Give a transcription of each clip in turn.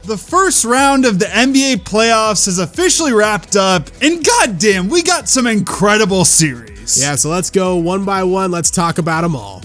The first round of the NBA playoffs is officially wrapped up, and goddamn, we got some incredible series. Yeah, so let's go one by one. Let's talk about them all.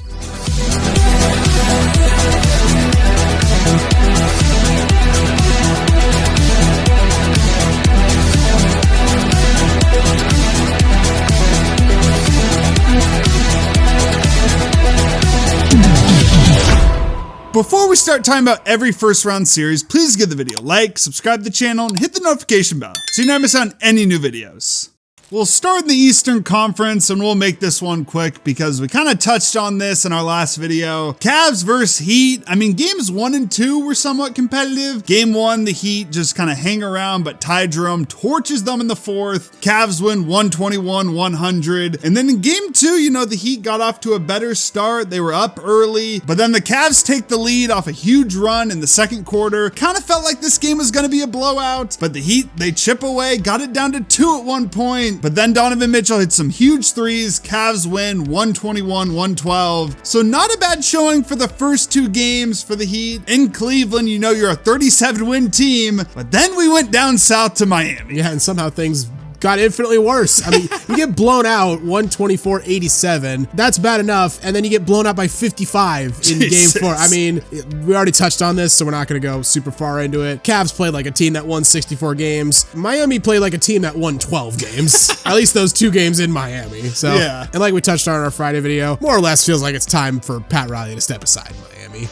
Before we start talking about every first round series, please give the video a like, subscribe to the channel, and hit the notification bell so you never miss out on any new videos. We'll start in the Eastern Conference, and we'll make this one quick because we kind of touched on this in our last video. Cavs versus Heat. I mean, games 1 and 2 were somewhat competitive. Game 1, the Heat just kind of hang around, but Ty Jerome torches them in the fourth. Cavs win 121-100. And then in game 2, you know, the Heat got off to a better start. They were up early, but then the Cavs take the lead off a huge run in the second quarter. Kind of felt like this game was going to be a blowout, but the Heat, they chip away, got it down to 2 at one point. But then Donovan Mitchell hit some huge threes. Cavs win 121-112. So not a bad showing for the first 2 games for the Heat. In Cleveland, you know you're a 37-win team, but then we went down south to Miami. Yeah, and somehow things got infinitely worse. I mean, you get blown out 124-87. That's bad enough. And then you get blown out by 55 in game 4. I mean, we already touched on this, so we're not going to go super far into it. Cavs played like a team that won 64 games. Miami played like a team that won 12 games. At least those 2 games in Miami. So, yeah. And like we touched on in our Friday video, more or less feels like it's time for Pat Riley to step aside in Miami.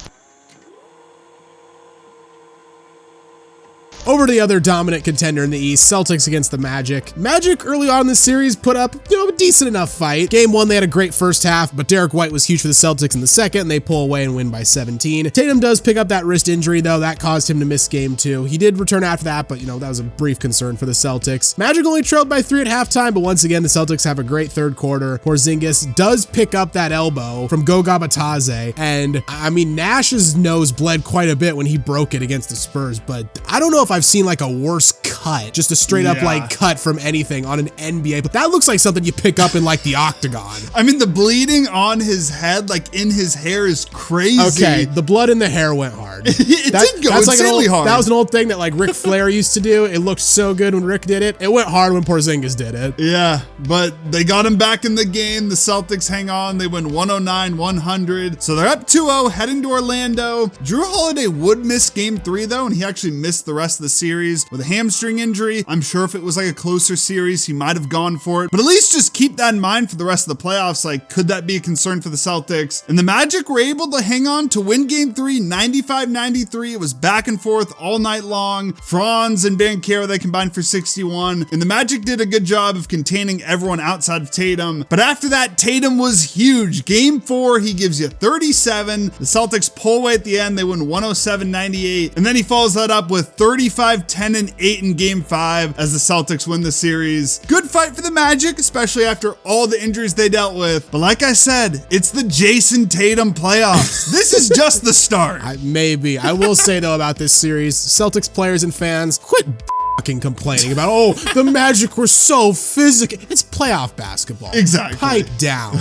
Over to the other dominant contender in the East, Celtics against the Magic. Magic early on in the series put up, a decent enough fight. Game 1, they had a great first half, but Derek White was huge for the Celtics in the second, and they pull away and win by 17. Tatum does pick up that wrist injury, though. That caused him to miss game 2. He did return after that, but, that was a brief concern for the Celtics. Magic only trailed by 3 at halftime, but once again, the Celtics have a great third quarter. Porzingis does pick up that elbow from Goga Batadze, and, I mean, Nash's nose bled quite a bit when he broke it against the Spurs, but I don't know if I've seen like a worse cut, just a straight up like cut from anything on an NBA, but that looks like something you pick up in like the octagon. I mean, the bleeding on his head, like in his hair, is crazy. Okay, the blood in the hair went hard. It did go insanely hard. That was an old thing that like Ric Flair used to do. It looked so good when Rick did it. It went hard when Porzingis did it. Yeah, but they got him back in the game. The Celtics hang on. They win 109-100. So they're up 2-0, heading to Orlando. Drew Holiday would miss game 3 though, and he actually missed the rest of the series with a hamstring injury. I'm sure if it was like a closer series, he might have gone for it, but at least just keep that in mind for the rest of the playoffs. Like, could that be a concern for the Celtics? And the Magic were able to hang on to win game 3, 95-93. It was back and forth all night long. Franz and Banchero, they combined for 61, and the Magic did a good job of containing everyone outside of Tatum. But after that, Tatum was huge. Game 4, he gives you 37. The Celtics pull away at the end. They win 107-98, and then he follows that up with 35, 10 and 8 in game 5 as the Celtics win the series. Good fight for the Magic, especially after all the injuries they dealt with. But like I said, it's the Jason Tatum playoffs. This is just the start. Maybe. I will say though about this series, Celtics players and fans, quit fucking complaining about, oh, the Magic were so physical. It's playoff basketball. Exactly. Pipe down.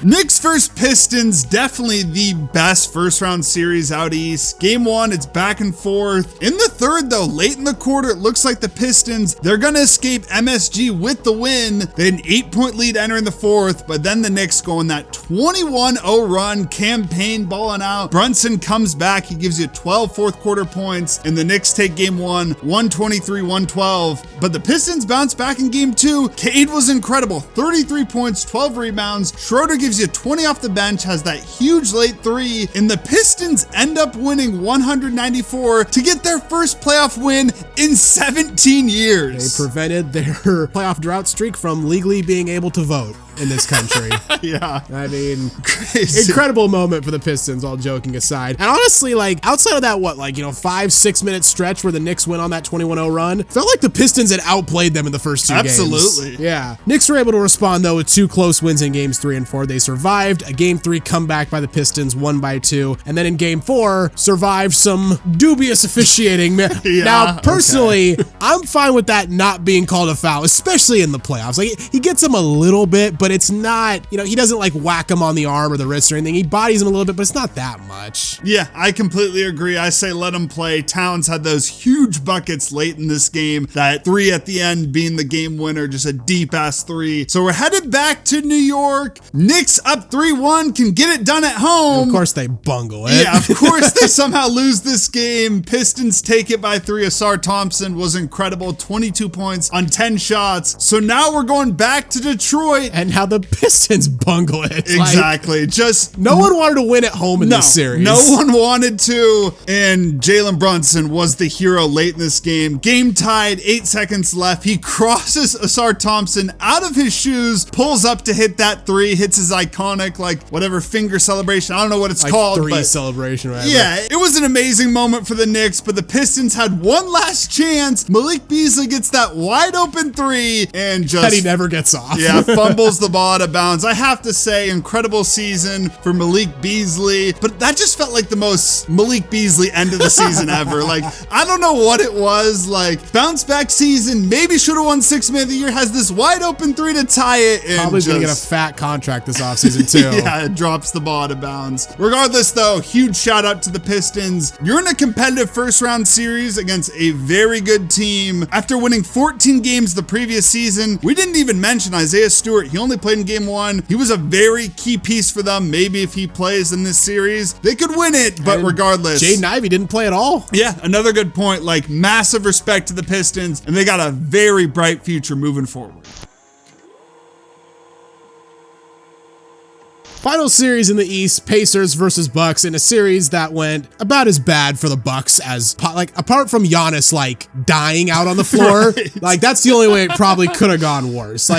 Knicks vs Pistons, definitely the best first round series out east. Game 1, it's back and forth. In the third though, late in the quarter, it looks like the Pistons, they're gonna escape MSG with the win. They had an 8-point lead entering the fourth, but then the Knicks go on that 21-0 run, campaign balling out. Brunson comes back, he gives you 12 fourth quarter points, and the Knicks take game 1, 123-112. But the Pistons bounce back in game 2. Cade was incredible, 33 points, 12 rebounds. Schroeder gives you 20 off the bench, has that huge late 3, and the Pistons end up winning 194 to get their first playoff win in 17 years. They prevented their playoff drought streak from legally being able to vote in this country. Yeah. I mean, crazy. Incredible moment for the Pistons, all joking aside. And honestly, like, outside of that, 5-6 minute stretch where the Knicks went on that 21-0 run, felt like the Pistons had outplayed them in the first 2 games. Absolutely. Yeah. Knicks were able to respond, though, with 2 close wins in games 3 and 4. They survived a game 3 comeback by the Pistons, won by 2. And then in game 4, survived some dubious officiating. Yeah, now, personally, I'm fine with that not being called a foul, especially in the playoffs. Like, he gets them a little bit, but it's not, he doesn't like whack him on the arm or the wrist or anything. He bodies him a little bit, but it's not that much. Yeah, I completely agree. I say let him play. Towns had those huge buckets late in this game. That 3 at the end being the game winner, just a deep ass 3. So we're headed back to New York. Knicks up 3-1, can get it done at home. And of course they bungle it. Yeah, of course they somehow lose this game. Pistons take it by 3. Asar Thompson was incredible, 22 points on 10 shots. So now we're going back to Detroit. And how the Pistons bungle it. Exactly. Just no one wanted to win at home in this series. No one wanted to. And Jalen Brunson was the hero late in this game. Game tied, 8 seconds left. He crosses Asar Thompson out of his shoes, pulls up to hit that 3, hits his iconic, whatever finger celebration. I don't know what it's called. 3 celebration, whatever. Yeah, it was an amazing moment for the Knicks, but the Pistons had one last chance. Malik Beasley gets that wide open 3 and just... that he never gets off. Yeah, fumbles the ball out of bounds. I have to say, incredible season for Malik Beasley, but that just felt like the most Malik Beasley end of the season ever. I don't know what it was. Bounce back season, maybe should have won 6th Man of the Year, has this wide open 3 to tie it. And probably gonna get a fat contract this offseason too. Yeah, it drops the ball out of bounds. Regardless though, huge shout out to the Pistons. You're in a competitive first round series against a very good team. After winning 14 games the previous season, we didn't even mention Isaiah Stewart. He only played in game 1. He was a very key piece for them. Maybe if he plays in this series, they could win it, but regardless. Jaden Ivey didn't play at all. Yeah, another good point. Massive respect to the Pistons, and they got a very bright future moving forward. Final series in the East, Pacers versus Bucks, in a series that went about as bad for the Bucks as, apart from Giannis, dying out on the floor. Right. That's the only way it probably could have gone worse.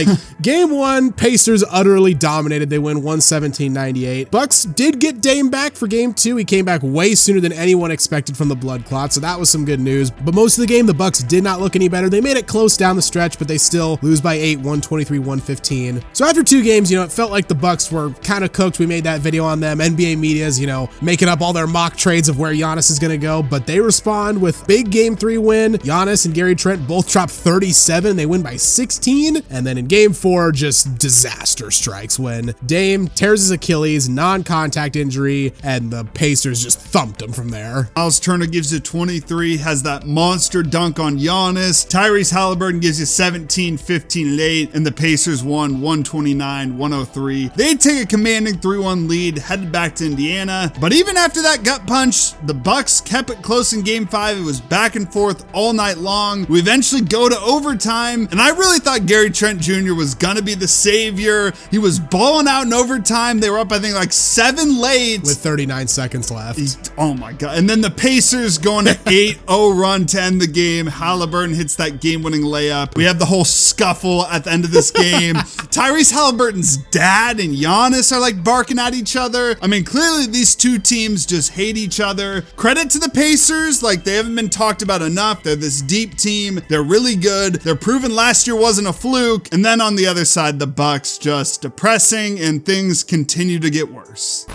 Game 1, Pacers utterly dominated. They win 117-98. Bucks did get Dame back for game 2. He came back way sooner than anyone expected from the blood clot, so that was some good news. But most of the game, the Bucks did not look any better. They made it close down the stretch, but they still lose by 8, 123-115. So after 2 games, it felt like the Bucks were kind of cooked. We made that video on them. NBA media's, making up all their mock trades of where Giannis is going to go, but they respond with big game 3 win. Giannis and Gary Trent both drop 37. They win by 16. And then in game 4, just disaster strikes when Dame tears his Achilles, non-contact injury, and the Pacers just thumped him from there. Miles Turner gives you 23, has that monster dunk on Giannis. Tyrese Halliburton gives you 17, 15, and 8, and the Pacers won 129-103. They take a commanding 3-1 lead, headed back to Indiana. But even after that gut punch, the Bucks kept it close in game 5. It was back and forth all night long. We eventually go to overtime, and I really thought Gary Trent Jr. was gonna be the savior. He was balling out in overtime. They were up, I think, 7 late. With 39 seconds left. Oh my God. And then the Pacers going to 8-0 run to end the game. Halliburton hits that game-winning layup. We have the whole scuffle at the end of this game. Tyrese Halliburton's dad and Giannis are barking at each other. I mean, clearly these two teams just hate each other. Credit to the Pacers, they haven't been talked about enough. They're this deep team. They're really good. They're proven last year wasn't a fluke. And then on the other side, the Bucks just depressing, and things continue to get worse.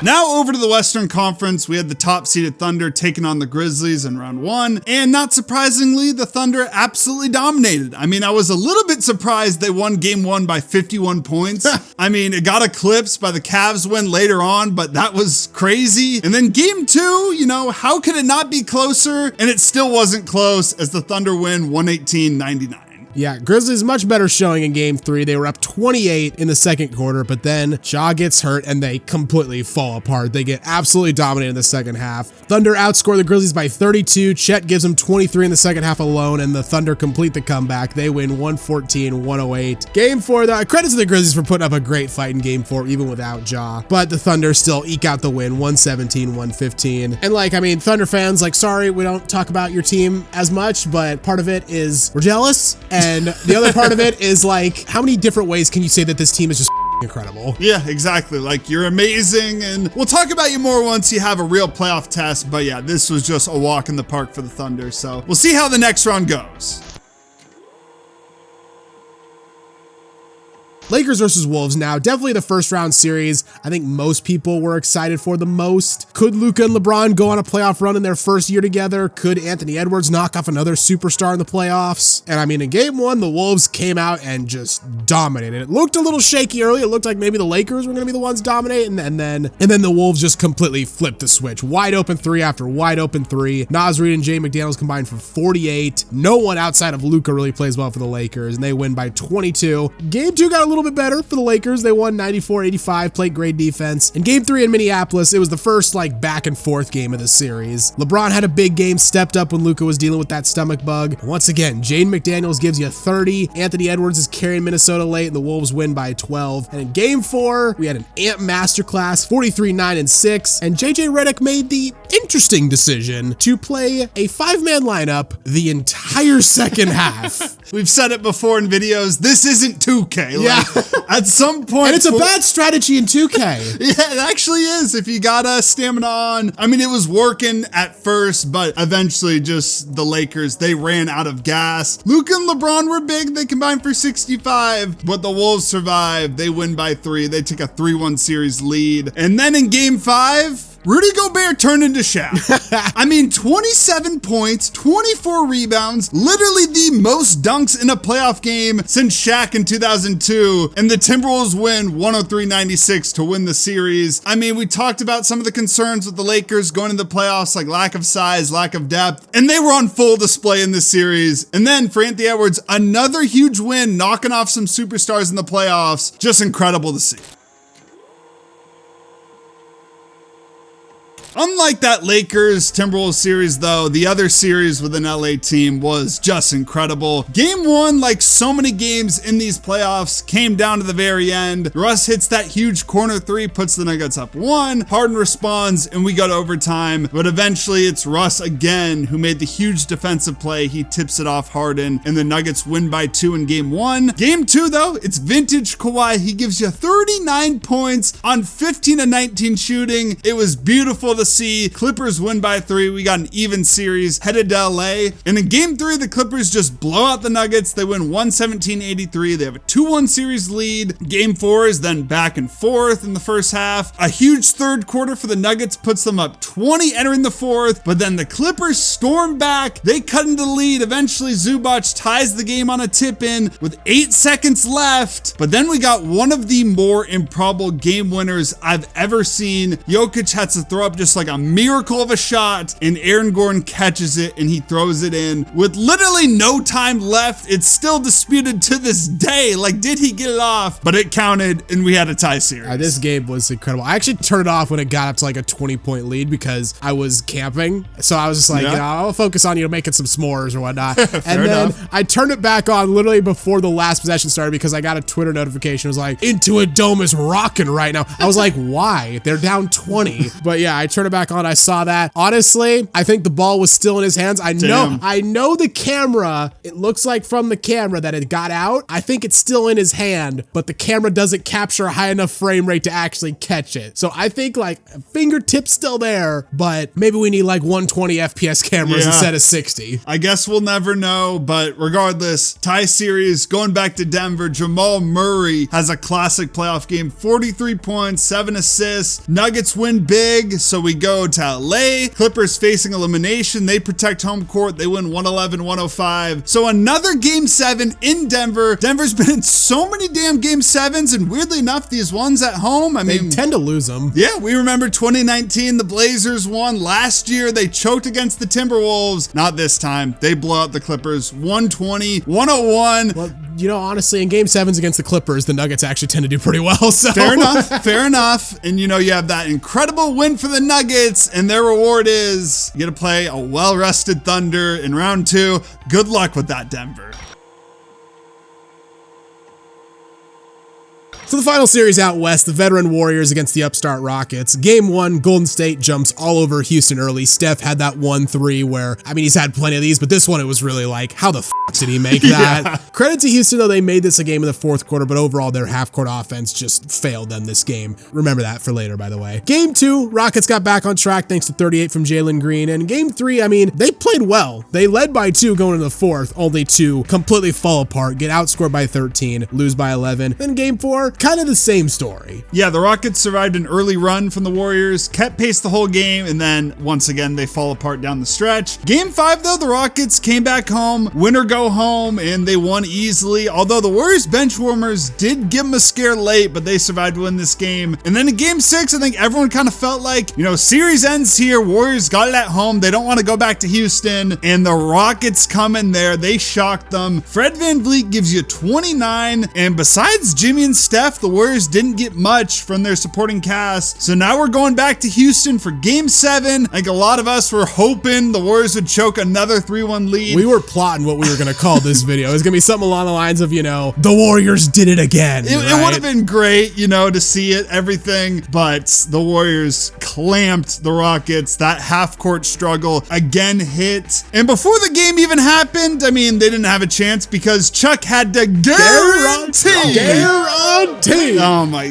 Now over to the Western Conference, we had the top-seeded Thunder taking on the Grizzlies in round 1, and not surprisingly, the Thunder absolutely dominated. I mean, I was a little bit surprised they won game 1 by 51 points. I mean, it got eclipsed by the Cavs win later on, but that was crazy. And then game 2, how could it not be closer? And it still wasn't close as the Thunder win 118-99. Yeah, Grizzlies much better showing in game 3. They were up 28 in the second quarter, but then Ja gets hurt and they completely fall apart. They get absolutely dominated in the second half. Thunder outscore the Grizzlies by 32. Chet gives them 23 in the second half alone, and the Thunder complete the comeback. They win 114-108. Game 4, though, credit to the Grizzlies for putting up a great fight in game 4, even without Ja. But the Thunder still eke out the win, 117-115. And Thunder fans, sorry, we don't talk about your team as much, but part of it is we're jealous. And the other part of it is how many different ways can you say that this team is just incredible? Yeah, exactly. You're amazing, and we'll talk about you more once you have a real playoff test. But yeah, this was just a walk in the park for the Thunder. So we'll see how the next round goes. Lakers versus Wolves now, definitely the first round series I think most people were excited for the most. Could Luka and LeBron go on a playoff run in their first year together? Could Anthony Edwards knock off another superstar in the playoffs? And I mean, in game one, the Wolves came out and just dominated. It looked a little shaky early. It looked like maybe the Lakers were going to be the ones dominating, and then the Wolves just completely flipped the switch. Wide open three after wide open three. Naz Reid and Jay McDaniels combined for 48. No one outside of Luka really plays well for the Lakers, and they win by 22. Game two got a little bit better for the Lakers. They won 94-85, played great defense. In game three in Minneapolis, it was the first back and forth game of the series. LeBron had a big game, stepped up when Luka was dealing with that stomach bug. Once again, Jaden McDaniels gives you 30. Anthony Edwards is carrying Minnesota late, and the Wolves win by 12. And in game four, we had an Ant masterclass, 43-9-6, and JJ Redick made the interesting decision to play a 5-man lineup the entire second half. We've said it before in videos, this isn't 2K. Yeah. At some point. And it's a bad strategy in 2K. Yeah, it actually is. If you got a stamina on. I mean, it was working at first, but eventually just the Lakers, they ran out of gas. Luka and LeBron were big. They combined for 65, but the Wolves survived. They win by 3. They take a 3-1 series lead. And then in game 5, Rudy Gobert turned into Shaq. I mean, 27 points, 24 rebounds, literally the most dunks in a playoff game since Shaq in 2002. And the Timberwolves win 103-96 to win the series. I mean, we talked about some of the concerns with the Lakers going into the playoffs, like lack of size, lack of depth, and they were on full display in this series. And then for Anthony Edwards, another huge win, knocking off some superstars in the playoffs. Just incredible to see. Unlike that Lakers Timberwolves series though, the other series with an LA team was just incredible. Game 1, like so many games in these playoffs, came down to the very end. Russ hits that huge corner 3, puts the Nuggets up 1. Harden responds and we go to overtime, but eventually it's Russ again who made the huge defensive play. He tips it off Harden and the Nuggets win by 2 in game 1. Game 2 though, it's vintage Kawhi. He gives you 39 points on 15 of 19 shooting. It was beautiful to see. Clippers win by 3. We got an even series headed to LA. And in game 3, the Clippers just blow out the Nuggets. They win 117-83. They have a 2-1 series lead. Game 4 is then back and forth in the first half. A huge third quarter for the Nuggets puts them up 20 entering the fourth, but then the Clippers storm back. They cut into the lead. Eventually Zubac ties the game on a tip in with 8 seconds left. But then we got one of the more improbable game winners I've ever seen. Jokic had to throw up just like a miracle of a shot, and Aaron Gordon catches it and he throws it in with literally no time left. It's still disputed to this day. Like, did he get it off? But it counted and we had a tie series. This game was incredible. I actually turned it off when it got up to like a 20-point lead because I was camping. So I was just like, I'll focus on, making some s'mores or whatnot. And then I turned it back on literally before the last possession started because I got a Twitter notification. It was like, Into a Dome is rocking right now. I was like, why? They're down 20. But yeah, I turned it back on. I saw that. Honestly, I think the ball was still in his hands. I know the camera, it looks like from the camera that it got out. I think it's still in his hand, but the camera doesn't capture a high enough frame rate to actually catch it. So I think like fingertips still there, but maybe we need like 120 FPS cameras instead of 60. I guess we'll never know, but regardless, tie series going back to Denver. Jamal Murray has a classic playoff game, 43 points, 7 assists. Nuggets win big, so we go to LA. Clippers facing elimination. They protect home court. They win 111-105. So another game 7 in Denver. Denver's been in so many damn game 7s, and weirdly enough, these ones at home, they tend to lose them. Yeah, we remember 2019, the Blazers won. Last year, they choked against the Timberwolves. Not this time. They blow out the Clippers 120-101. Well, honestly, in game 7s against the Clippers, the Nuggets actually tend to do pretty well. So fair enough. And you have that incredible win for the Nuggets, and their reward is you get to play a well-rested Thunder in round 2. Good luck with that, Denver. So the final series out west, the veteran Warriors against the upstart Rockets. Game 1, Golden State jumps all over Houston early. Steph had that 1-3 where, I mean, he's had plenty of these, but this one, it was really like, how the f did he make that? Yeah. Credit to Houston, though, they made this a game in the fourth quarter, but overall, their half-court offense just failed them this game. Remember that for later, by the way. Game 2, Rockets got back on track thanks to 38 from Jalen Green. And Game 3, I mean, they played well. They led by 2 going into the fourth, only to completely fall apart, get outscored by 13, lose by 11. Then Game 4, kind of the same story. Yeah, the Rockets survived an early run from the Warriors, kept pace the whole game, and then once again, they fall apart down the stretch. Game 5, though, the Rockets came back home, win or go home, and they won easily. Although the Warriors bench warmers did give them a scare late, but they survived to win this game. And then in Game 6, I think everyone kind of felt like, series ends here. Warriors got it at home. They don't want to go back to Houston. And the Rockets come in there. They shocked them. Fred VanVleet gives you 29. And besides Jimmy and Steph, the Warriors didn't get much from their supporting cast. So now we're going back to Houston for Game 7. I think a lot of us were hoping the Warriors would choke another 3-1 lead. We were plotting what we were going to call this video. It was going to be something along the lines of, the Warriors did it again. It would have been great, to see it, everything. But the Warriors clamped the Rockets. That half-court struggle again hit. And before the game even happened, I mean, they didn't have a chance because Chuck had to guarantee. Oh my,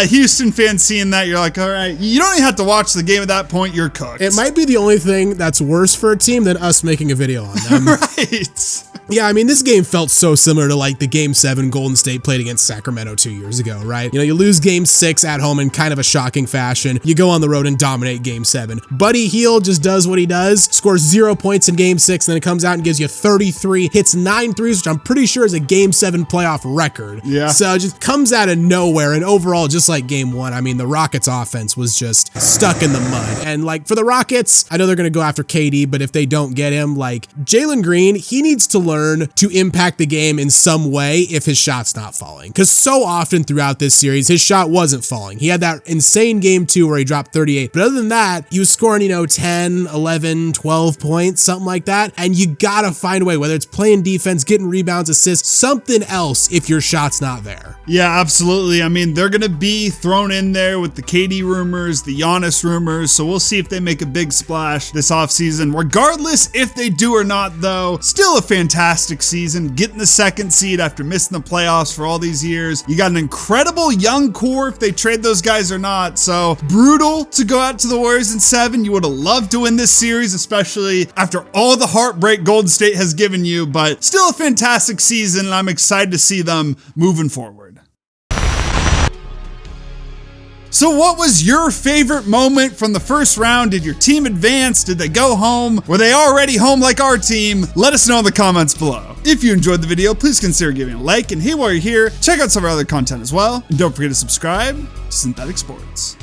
Houston fans seeing that, you're like, all right, you don't even have to watch the game at that point, you're cooked. It might be the only thing that's worse for a team than us making a video on them. Right. Yeah, I mean, this game felt so similar to like the Game 7 Golden State played against Sacramento 2 years ago, right? You lose Game 6 at home in kind of a shocking fashion. You go on the road and dominate Game 7. Buddy Hield just does what he does, scores 0 points in Game 6, and then it comes out and gives you 33, hits 9 threes, which I'm pretty sure is a Game 7 playoff record. Yeah. So it just comes out of nowhere, and overall, just like Game 1, I mean, the Rockets offense was just stuck in the mud. And like for the Rockets, I know they're going to go after KD, but if they don't get him, like Jalen Green, he needs to learn to impact the game in some way if his shot's not falling. Because so often throughout this series, his shot wasn't falling. He had that insane Game 2 where he dropped 38. But other than that, he was scoring, 10, 11, 12 points, something like that. And you gotta find a way, whether it's playing defense, getting rebounds, assists, something else if your shot's not there. Yeah, absolutely. I mean, they're going to be thrown in there with the KD rumors, the Giannis rumors. So we'll see if they make a big splash this offseason. Regardless if they do or not, though, still a fantastic season. Getting the 2nd seed after missing the playoffs for all these years. You got an incredible young core if they trade those guys or not. So brutal to go out to the Warriors in 7. You would have loved to win this series, especially after all the heartbreak Golden State has given you. But still a fantastic season, and I'm excited to see them moving forward. So what was your favorite moment from the first round? Did your team advance? Did they go home? Were they already home like our team? Let us know in the comments below. If you enjoyed the video, please consider giving a like. And hey, while you're here, check out some of our other content as well. And don't forget to subscribe to Synthetic Sports.